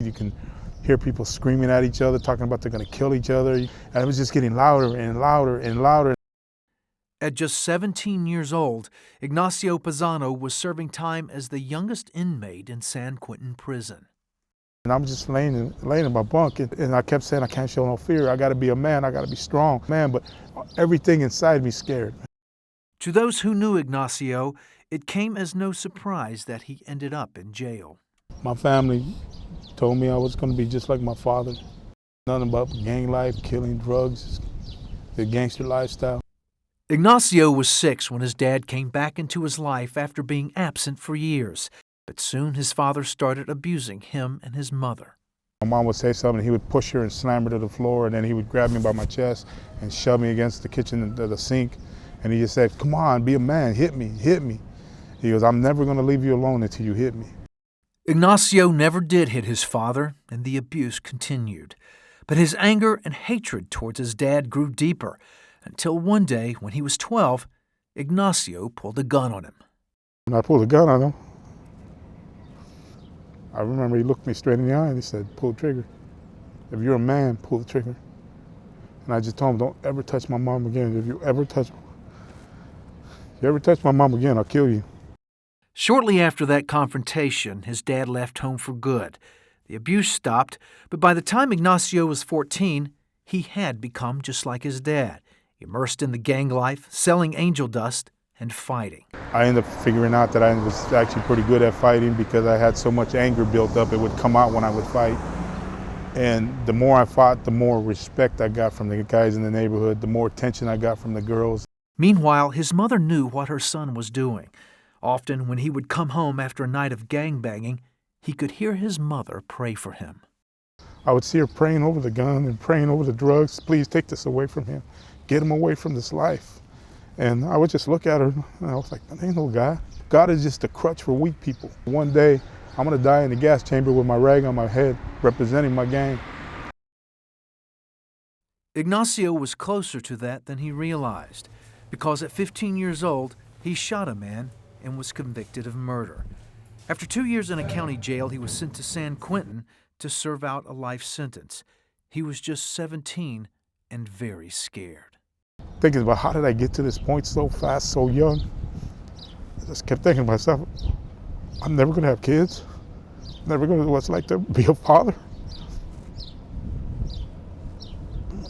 You can hear people screaming at each other, talking about they're going to kill each other. And it was just getting louder and louder and louder. At just 17 years old, Ignacio Pizano was serving time as the youngest inmate in San Quentin prison. And I'm just laying in my bunk, and I kept saying, I can't show no fear. I got to be a man. I got to be strong, man. But everything inside me scared. To those who knew Ignacio, it came as no surprise that he ended up in jail. My family told me I was going to be just like my father. Nothing about gang life, killing, drugs, the gangster lifestyle. Ignacio was 6 when his dad came back into his life after being absent for years. But soon his father started abusing him and his mother. My mom would say something, he would push her and slam her to the floor, and then he would grab me by my chest and shove me against the kitchen, the sink. And he just said, come on, be a man, hit me, hit me. He goes, I'm never going to leave you alone until you hit me. Ignacio never did hit his father, and the abuse continued. But his anger and hatred towards his dad grew deeper, until one day, when he was 12, Ignacio pulled a gun on him. When I pulled a gun on him, I remember he looked me straight in the eye and he said, pull the trigger. If you're a man, pull the trigger. And I just told him, don't ever touch my mom again. If you ever touch my mom again, I'll kill you. Shortly after that confrontation, his dad left home for good. The abuse stopped, but by the time Ignacio was 14, he had become just like his dad, immersed in the gang life, selling angel dust, and fighting. I ended up figuring out that I was actually pretty good at fighting because I had so much anger built up, it would come out when I would fight. And the more I fought, the more respect I got from the guys in the neighborhood, the more attention I got from the girls. Meanwhile, his mother knew what her son was doing. Often, when he would come home after a night of gangbanging, he could hear his mother pray for him. I would see her praying over the gun and praying over the drugs. Please take this away from him. Get him away from this life. And I would just look at her and I was like, there ain't no God. God is just a crutch for weak people. One day, I'm gonna die in the gas chamber with my rag on my head, representing my gang. Ignacio was closer to that than he realized, because at 15 years old, he shot a man and was convicted of murder. After 2 years in a county jail, he was sent to San Quentin to serve out a life sentence. He was just 17 and very scared. Thinking about how did I get to this point so fast, so young? I just kept thinking to myself, I'm never gonna have kids. Never gonna know what it's like to be a father.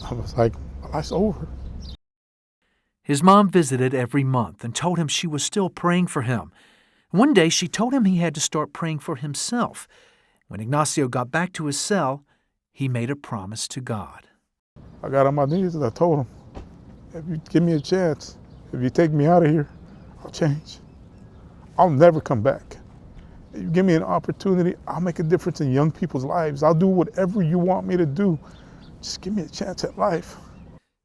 I was like, my life's over. His mom visited every month and told him she was still praying for him. One day she told him he had to start praying for himself. When Ignacio got back to his cell, he made a promise to God. I got on my knees and I told him, if you give me a chance, if you take me out of here, I'll change. I'll never come back. If you give me an opportunity, I'll make a difference in young people's lives. I'll do whatever you want me to do. Just give me a chance at life.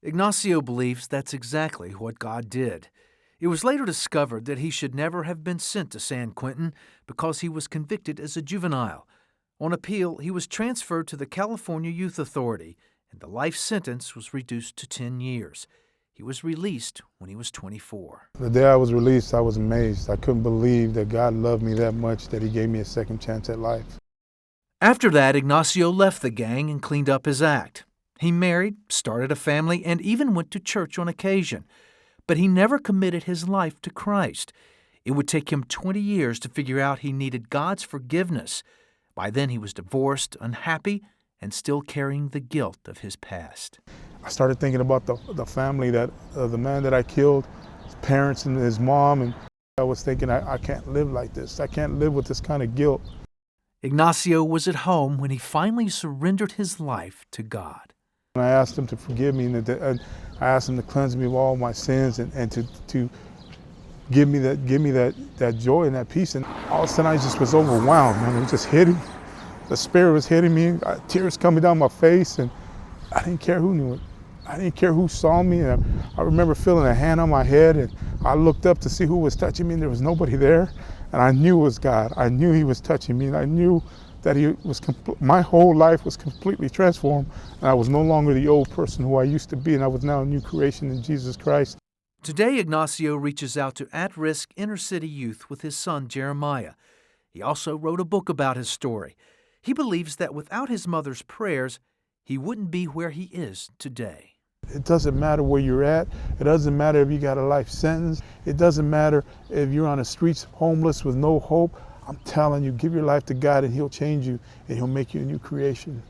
Ignacio believes that's exactly what God did. It was later discovered that he should never have been sent to San Quentin because he was convicted as a juvenile. On appeal, he was transferred to the California Youth Authority, and the life sentence was reduced to 10 years. He was released when he was 24. The day I was released, I was amazed. I couldn't believe that God loved me that much, that he gave me a second chance at life. After that, Ignacio left the gang and cleaned up his act. He married, started a family, and even went to church on occasion. But he never committed his life to Christ. It would take him 20 years to figure out he needed God's forgiveness. By then he was divorced, unhappy, and still carrying the guilt of his past. I started thinking about the family, that the man that I killed, his parents and his mom, and I was thinking, I can't live like this. I can't live with this kind of guilt. Ignacio was at home when he finally surrendered his life to God. And I asked him to forgive me, and I asked him to cleanse me of all my sins and to give me that joy and that peace. And all of a sudden I just was overwhelmed, man. It was just hitting. The Spirit was hitting me, tears coming down my face, and I didn't care who knew it. I didn't care who saw me. And I remember feeling a hand on my head, and I looked up to see who was touching me, and there was nobody there. And I knew it was God. I knew he was touching me, and I knew that my whole life was completely transformed, and I was no longer the old person who I used to be, and I was now a new creation in Jesus Christ. Today, Ignacio reaches out to at-risk inner-city youth with his son, Jeremiah. He also wrote a book about his story. He believes that without his mother's prayers, he wouldn't be where he is today. It doesn't matter where you're at. It doesn't matter if you got a life sentence. It doesn't matter if you're on the streets homeless with no hope. I'm telling you, give your life to God and He'll change you and He'll make you a new creation.